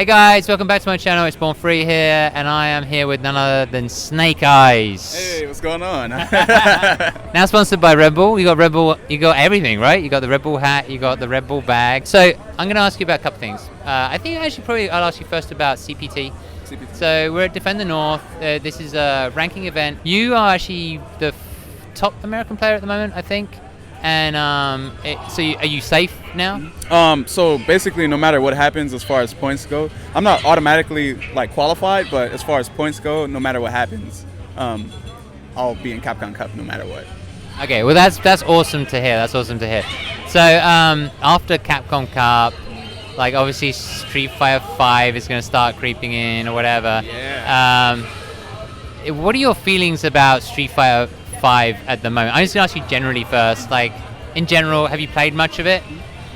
Hey guys, welcome back to my channel. It's Born Free here, and I am here with none other than Snake Eyes. Hey, what's going on? Now sponsored by Red Bull. You got Red Bull, you got everything, right? You got the Red Bull hat, you got the Red Bull bag. So I'm going to ask you about a couple things. I think I'll ask you first about CPT. So we're at Defend the North. This is a ranking event. You are actually the top American player at the moment, I think. And are you safe now? So basically, no matter what happens as far as points go, I'm not automatically like qualified, but as far as points go, no matter what happens, I'll be in Capcom Cup no matter what. Okay, well that's awesome to hear. That's awesome to hear. So after Capcom Cup, like obviously Street Fighter 5 is going to start creeping in or whatever. Yeah. What are your feelings about Street Fighter 5 at the moment? I'm just gonna ask you generally first. Like, in general, have you played much of it?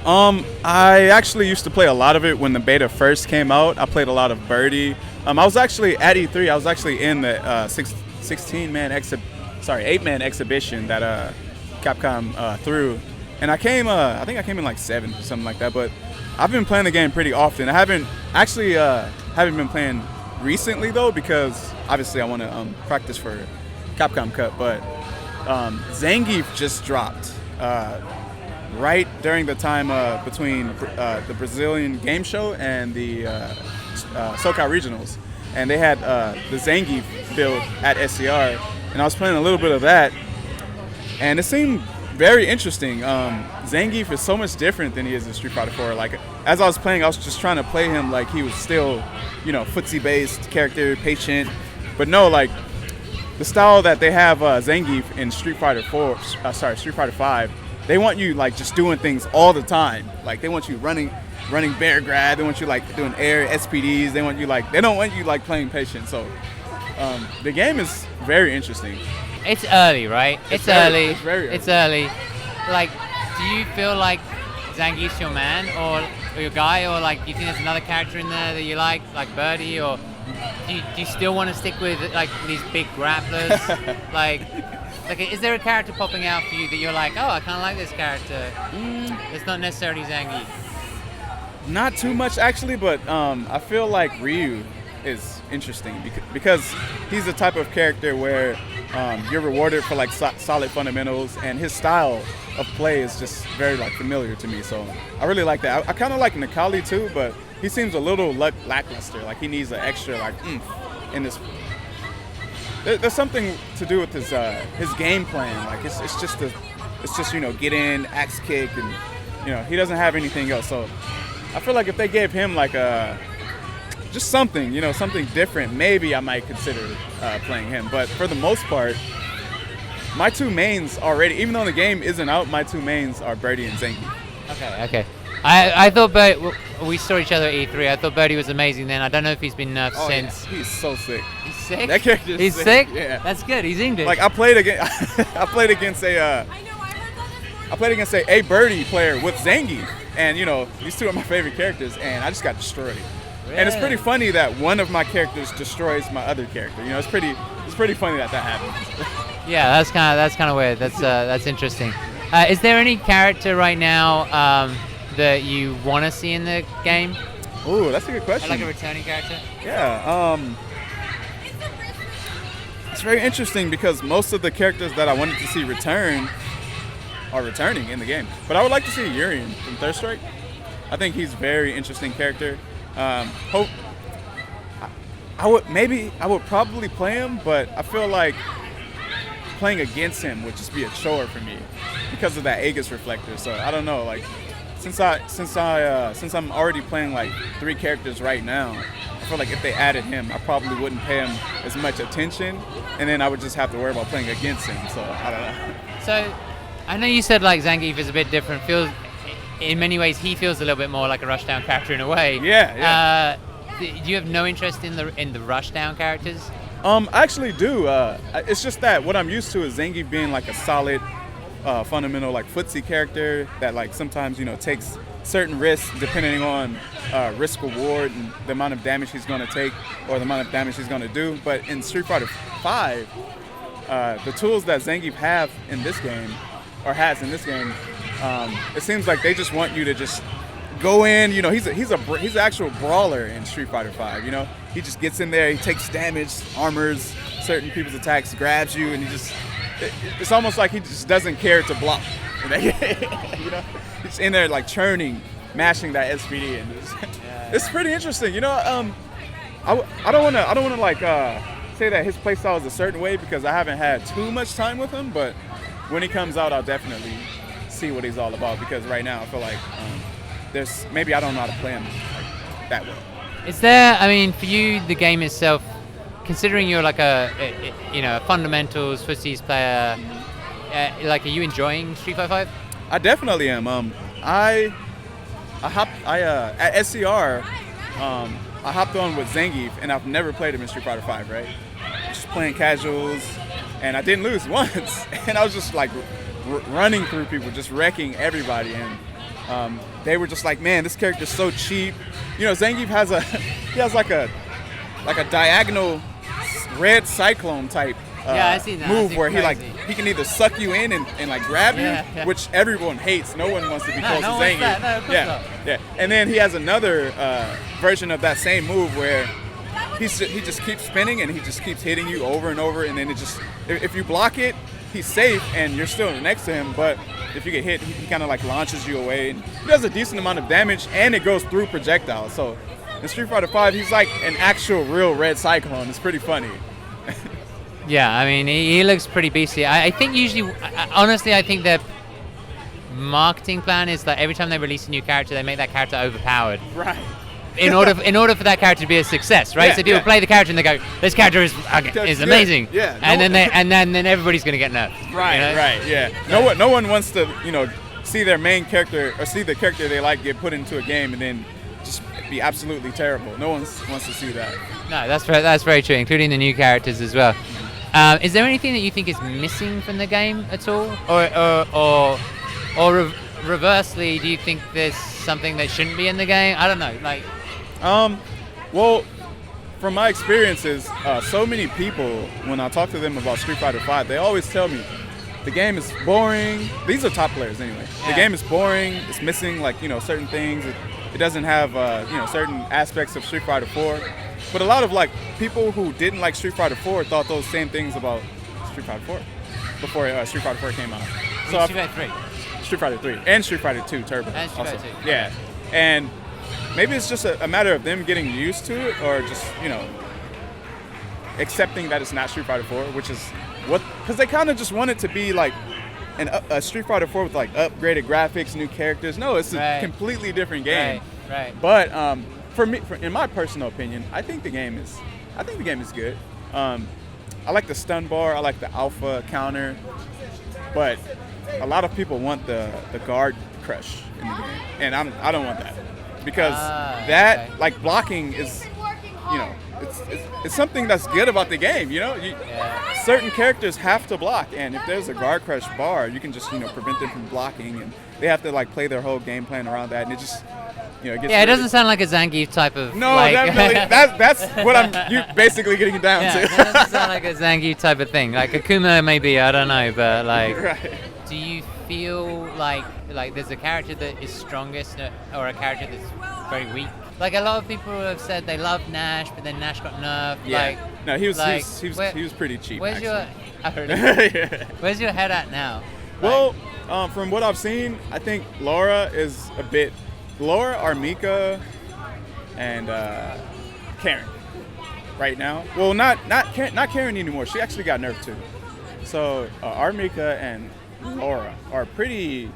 I actually used to play a lot of it when the beta first came out. I played a lot of Birdie. I was actually at E3. I was actually in the 8-man exhibition that Capcom threw, and I came. I think I came in like 7th or something like that. But I've been playing the game pretty often. I haven't been playing recently though, because obviously I want to practice for Capcom Cup, but Zangief just dropped right during the time between the Brazilian game show and the SoCal Regionals, and they had the Zangief build at SCR, and I was playing a little bit of that, and it seemed very interesting. Zangief is so much different than he is in Street Fighter 4. Like, as I was playing, I was just trying to play him like he was still, footsie-based character, patient, but no, like, the style that they have Zangief in Street Fighter 5, they want you like just doing things all the time. Like, they want you running bear grab. They want you like doing air SPDs. They don't want you like playing patient. So the game is very interesting. It's early, right? It's early. It's very early. It's early. Like, do you feel like Zangief's your man or your guy, or like, do you think there's another character in there that you like Birdie, or do you still want to stick with like these big grapplers? like, is there a character popping out for you that you're like, oh, I kind of like this character? It's not necessarily Zangief. Not too much actually, but I feel like Ryu is interesting because he's the type of character where you're rewarded for like solid fundamentals, and his style of play is just very like familiar to me. So I really like that. I kind of like Nikali too, but he seems a little lackluster. Like, he needs an extra like oomph in this. There's something to do with his game plan. Like, it's just get in, axe kick, and he doesn't have anything else. So I feel like if they gave him like just something, something different, maybe I might consider playing him. But for the most part, my two mains already, even though the game isn't out, my two mains are Birdie and Zangief. Okay. I thought we saw each other at E3. I thought Birdie was amazing then. I don't know if he's been nerfed since. Yeah. He's so sick. He's sick? That character's He's sick? Yeah. That's good. He's English. Like, I played against a Birdie player with Zangief, and these two are my favorite characters, and I just got destroyed. Really? And it's pretty funny that one of my characters destroys my other character. It's pretty funny that happens. Yeah, that's kind of weird. That's interesting. Is there any character right now that you want to see in the game? Ooh, that's a good question. Like a returning character? Yeah. It's very interesting because most of the characters that I wanted to see return are returning in the game. But I would like to see Urien from Third Strike. I think he's a very interesting character. I would probably play him, but I feel like playing against him would just be a chore for me because of that Aegis reflector. So I don't know, like, since I'm already playing like 3 characters right now, I feel like if they added him, I probably wouldn't pay him as much attention, and then I would just have to worry about playing against him. So I don't know. So I know you said like Zangief is a bit different. In many ways, he feels a little bit more like a rushdown character in a way. Yeah. Do you have no interest in the rushdown characters? I actually do. It's just that what I'm used to is Zangief being like a solid, fundamental like footsie character that like sometimes takes certain risks depending on risk reward and the amount of damage he's going to take or the amount of damage he's going to do. But in Street Fighter 5, the tools that Zangief has in this game, it seems like they just want you to just go in. You know, he's an actual brawler in Street Fighter V. You know, he just gets in there, he takes damage, armors certain people's attacks, grabs you, and it's almost like he just doesn't care to block. You know, he's in there like churning, mashing that SPD, and it's pretty interesting. You know, I don't want to like say that his playstyle is a certain way because I haven't had too much time with him, but when he comes out, I'll definitely see what he's all about, because right now I feel like maybe I don't know how to play him like that way. Is there, I mean, for you, the game itself, considering you're like a fundamentals, footsies player, like, are you enjoying Street Fighter V? I definitely am. At SCR, I hopped on with Zangief, and I've never played him in Street Fighter V, right? Just playing casuals, and I didn't lose once, and I was just like running through people, just wrecking everybody, and they were just like, man, this character's so cheap. You know, Zangief has like a diagonal red cyclone type I see that. move where he can either suck you in and like grab you, which everyone hates. No one wants to be close to Zangief. Yeah. And then he has another version of that same move where he just keeps spinning and he just keeps hitting you over and over, and then if you block it, he's safe and you're still next to him, but if you get hit, he kind of like launches you away, and he does a decent amount of damage, and it goes through projectiles. So in Street Fighter V, he's like an actual real red cyclone. It's pretty funny. Yeah, I mean, he looks pretty beastly. I think usually, honestly, I think their marketing plan is that every time they release a new character, they make that character overpowered. Right. In order for that character to be a success, right? So people play the character and they go, "This character is amazing." Yeah. And then everybody's gonna get nerfed. Right. You know? Right. Yeah. No one wants to, you know, see their main character or see the character they like get put into a game and then just be absolutely terrible. No one wants to see that. No, that's very true, including the new characters as well. Is there anything that you think is missing from the game at all, or reversely, do you think there's something that shouldn't be in the game? I don't know, like. Well, from my experiences, so many people, when I talk to them about Street Fighter V, they always tell me the game is boring. These are top players anyway. Yeah. The game is boring. It's missing, like, you know, certain things. It doesn't have, you know, certain aspects of Street Fighter 4. But a lot of like people who didn't like Street Fighter 4 thought those same things about Street Fighter 4 before Street Fighter 4 came out. So Street Fighter 3. Street Fighter 3 and Street Fighter 2 Turbo. And Street Fighter 2. Yeah, and maybe it's just a matter of them getting used to it, or just, you know, accepting that it's not Street Fighter 4, which is because they kind of just want it to be like a Street Fighter 4 with like upgraded graphics, new characters. No, it's a completely different game. Right. But for me, in my personal opinion, I think the game is good. I like the stun bar. I like the alpha counter. But a lot of people want the guard crush in the game, and I don't want that, because like blocking is, you know, it's something that's good about the game. You know, certain characters have to block, and if there's a guard crush bar, you can just, you know, prevent them from blocking, and they have to like play their whole game plan around that, and it just, you know, it gets it doesn't sound like a Zangief type of. No, like, that's what you basically getting down to. It doesn't sound like a Zangief type of thing. Like Akuma maybe, I don't know, but like. Right. Do you feel like there's a character that is strongest or a character that's very weak? Like, a lot of people have said they love Nash, but then Nash got nerfed. Yeah. Like, no, he was pretty cheap. Where's actually. Where's your head at now? Well, from what I've seen, I think Laura is Laura, Armika, and Karen right now. Well, not Karen anymore. She actually got nerfed too. So Armika and Laura are pretty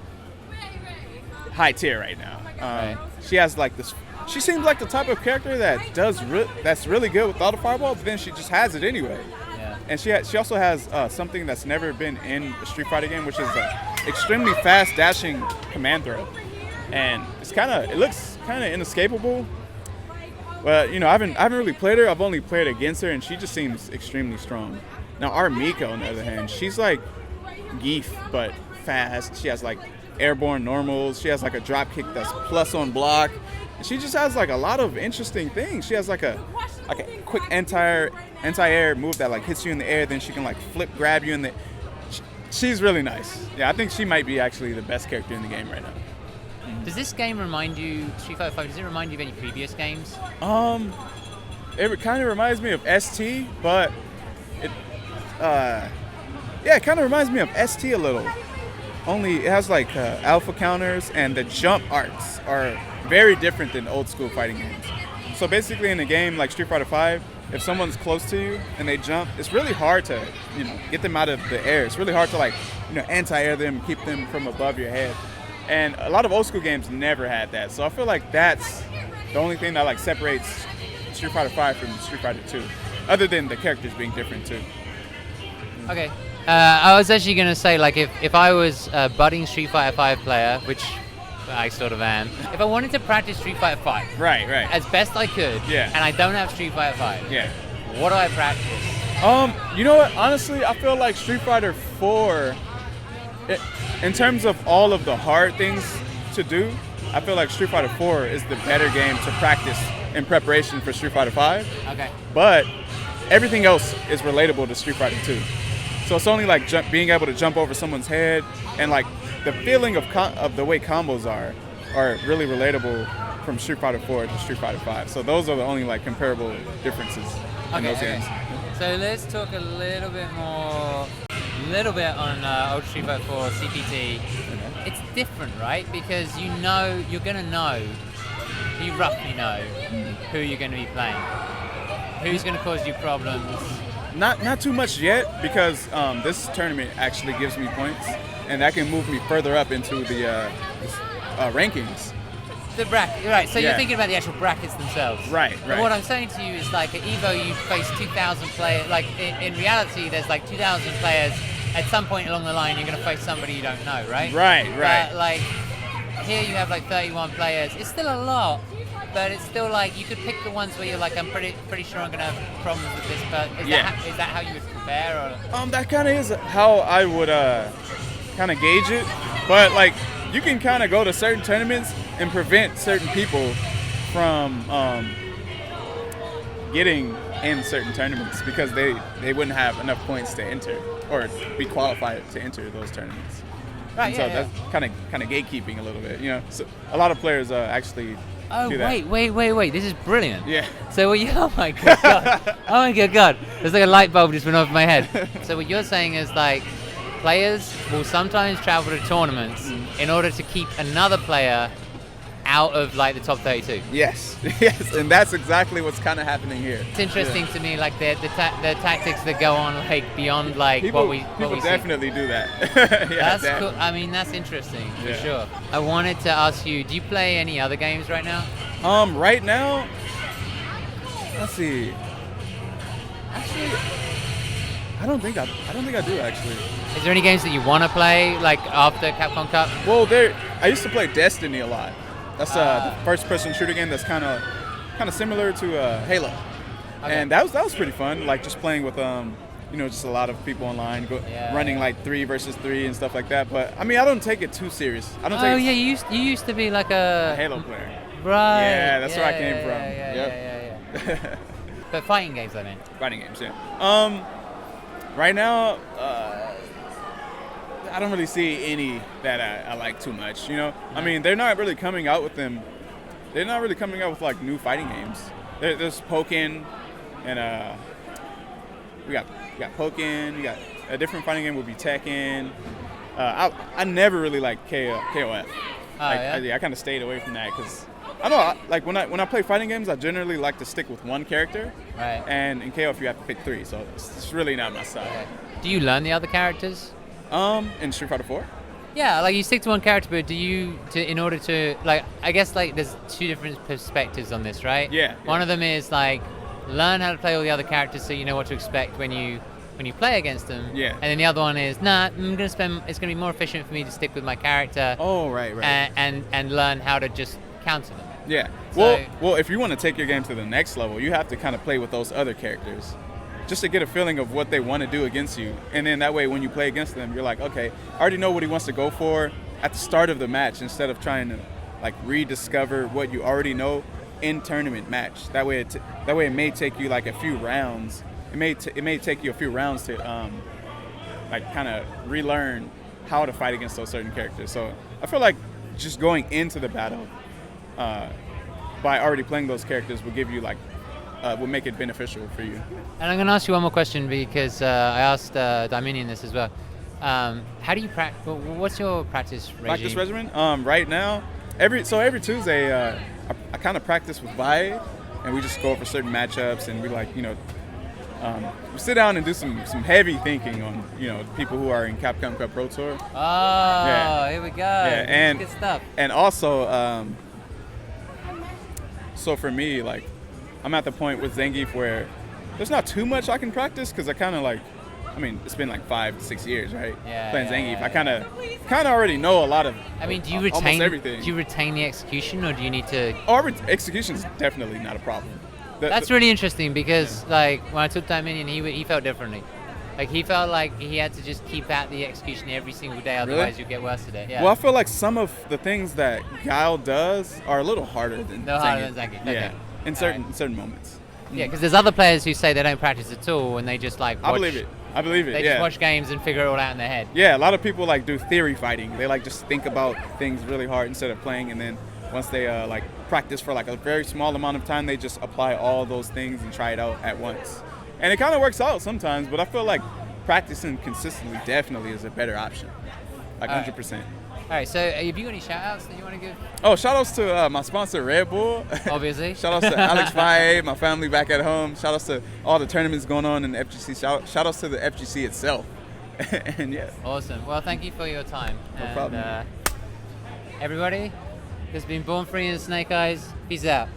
high tier right now. She has like this. She seems like the type of character that that's really good with auto fireball, but then she just has it anyway. Yeah. And she also has something that's never been in a Street Fighter game, which is extremely fast dashing command throw, and it looks kind of inescapable. But, you know, I haven't really played her. I've only played against her, and she just seems extremely strong. Now Armika, on the other hand, she's like Geef, but fast. She has like airborne normals. She has like a drop kick that's plus on block. And she just has like a lot of interesting things. She has like a quick anti-air move that like hits you in the air, then she can like flip grab you in the. She's really nice. Yeah, I think she might be actually the best character in the game right now. Does this game remind you, Street Fighter 5, does it remind you of any previous games? It kind of reminds me of ST, but it kind of reminds me of ST a little. Only it has like alpha counters, and the jump arcs are very different than old school fighting games. So basically in a game like Street Fighter 5, if someone's close to you and they jump, it's really hard to, get them out of the air. It's really hard to anti-air them, keep them from above your head. And a lot of old school games never had that. So I feel like that's the only thing that separates Street Fighter 5 from Street Fighter 2, other than the characters being different too. Okay. I was actually going to say, if I was a budding Street Fighter 5 player, which I sort of am, if I wanted to practice Street Fighter 5 right, as best I could, yeah, and I don't have Street Fighter 5, yeah, what do I practice? You know what? Honestly, I feel like Street Fighter 4, in terms of all of the hard things to do, I feel like Street Fighter 4 is the better game to practice in preparation for Street Fighter 5. Okay. But everything else is relatable to Street Fighter 2. So it's only being able to jump over someone's head, and the feeling of the way combos are really relatable from Street Fighter 4 to Street Fighter 5. So those are the only comparable differences in those games. So let's talk a little bit on Old Street Fighter 4 CPT. Okay. It's different, right? Because you roughly know who you're going to be playing. Who's going to cause you problems? Not too much yet, because this tournament actually gives me points, and that can move me further up into the rankings. The bracket, right? So you're thinking about the actual brackets themselves, right? But what I'm saying to you is, at Evo, you face 2,000 players. In reality, there's 2,000 players. At some point along the line, you're going to face somebody you don't know, right? Right. But here you have 31 players. It's still a lot. But it's still you could pick the ones where you're I'm pretty sure I'm gonna have problems with this. But is that how you would prepare? Or? That kind of is how I would kind of gauge it. But you can kind of go to certain tournaments and prevent certain people from getting in certain tournaments because they wouldn't have enough points to enter or be qualified to enter those tournaments. Right. So that's kind of gatekeeping a little bit. So a lot of players actually. Oh, wait. This is brilliant. Yeah. So oh my good God. Oh my good God. There's a light bulb just went off my head. So what you're saying is players will sometimes travel to tournaments in order to keep another player out of the top 32. Yes. And that's exactly what's kind of happening here. It's interesting to me, the tactics that go on beyond people what we definitely see. do that. That's cool. I mean, that's interesting for sure. I wanted to ask you, do you play any other games right now? Right now, let's see. Actually, I don't think I do actually. Is there any games that you want to play after Capcom Cup? Well, I used to play Destiny a lot. That's the first-person shooter game that's kind of similar to Halo, and that was pretty fun. Just playing with just a lot of people online, running 3 versus 3 and stuff like that. But I mean, I don't take it too serious. I don't. You used to be a Halo player. Right. Yeah, that's where I came from. Yeah. But fighting games, I mean. Fighting games, yeah. Right now, I don't really see any that I like too much. I mean, they're not really coming out with them. They're not really coming out with new fighting games. There's Pokken, and we got Pokken. You got a different fighting game would be Tekken. I never really liked KOF. I kind of stayed away from that because I know when I play fighting games, I generally like to stick with one character. Right. And in KOF, you have to pick 3, so it's really not my style. Okay. Do you learn the other characters? In Street Fighter 4? Yeah, you stick to one character, but in order to I guess there's 2 different perspectives on this, right? Yeah. One of them is learn how to play all the other characters so you know what to expect when you play against them. Yeah. And then the other one is it's gonna be more efficient for me to stick with my character. Oh, right. And learn how to just counter them. Yeah. Well, if you want to take your game to the next level, you have to kind of play with those other characters, just to get a feeling of what they want to do against you. And then that way, when you play against them, you're like, okay, I already know what he wants to go for at the start of the match, instead of trying to rediscover what you already know in tournament match. That way, it may take you a few rounds. It may take you a few rounds to kind of relearn how to fight against those certain characters. So I feel like just going into the battle by already playing those characters will give you like will make it beneficial for you. And I'm going to ask you one more question because I asked Dominion this as well. How do you practice? What's your practice regime? Practice regimen? Right now, every Tuesday, I kind of practice with EYEZ, and we just go over certain matchups, and we like, we sit down and do some heavy thinking on, people who are in Capcom Pro Tour. Oh, yeah. Here we go. Yeah, and good stuff. And also, so for me, like, I'm at the point with Zangief where there's not too much I can practice because I kind of like, it's been like 5 to 6 years, right? Yeah. Playing Zangief, I kind of already know a lot of. Do you retain almost everything? Do you retain the execution, or do you need to? Execution is definitely not a problem. That's really interesting because, like, when I took Dominion, he felt differently. Like, he felt like he had to just keep at the execution every single day, otherwise really? you'd get worse at it. Yeah. Well, I feel like some of the things that Guile does are a little harder than Zangief. Harder than Zangief. Okay. Yeah, in certain moments. Yeah, because there's other players who say they don't practice at all, and they just like watch. I believe it. They just watch games and figure it all out in their head. Yeah, a lot of people like do theory fighting. They like just think about things really hard instead of playing, and then once they like practice for like a very small amount of time, they just apply all those things and try it out at once. And it kind of works out sometimes, but I feel like practicing consistently definitely is a better option. Like 100%. All right, so have you got any shout-outs that you want to give? Oh, shout-outs to my sponsor, Red Bull. Obviously. Shout-outs to Alex Faye, my family back at home. Shout-outs to all the tournaments going on in the FGC. Shout-outs to the FGC itself. And yeah. Awesome. Well, thank you for your time. No problem. Everybody, this has been Born Free and Snake Eyes. Peace out.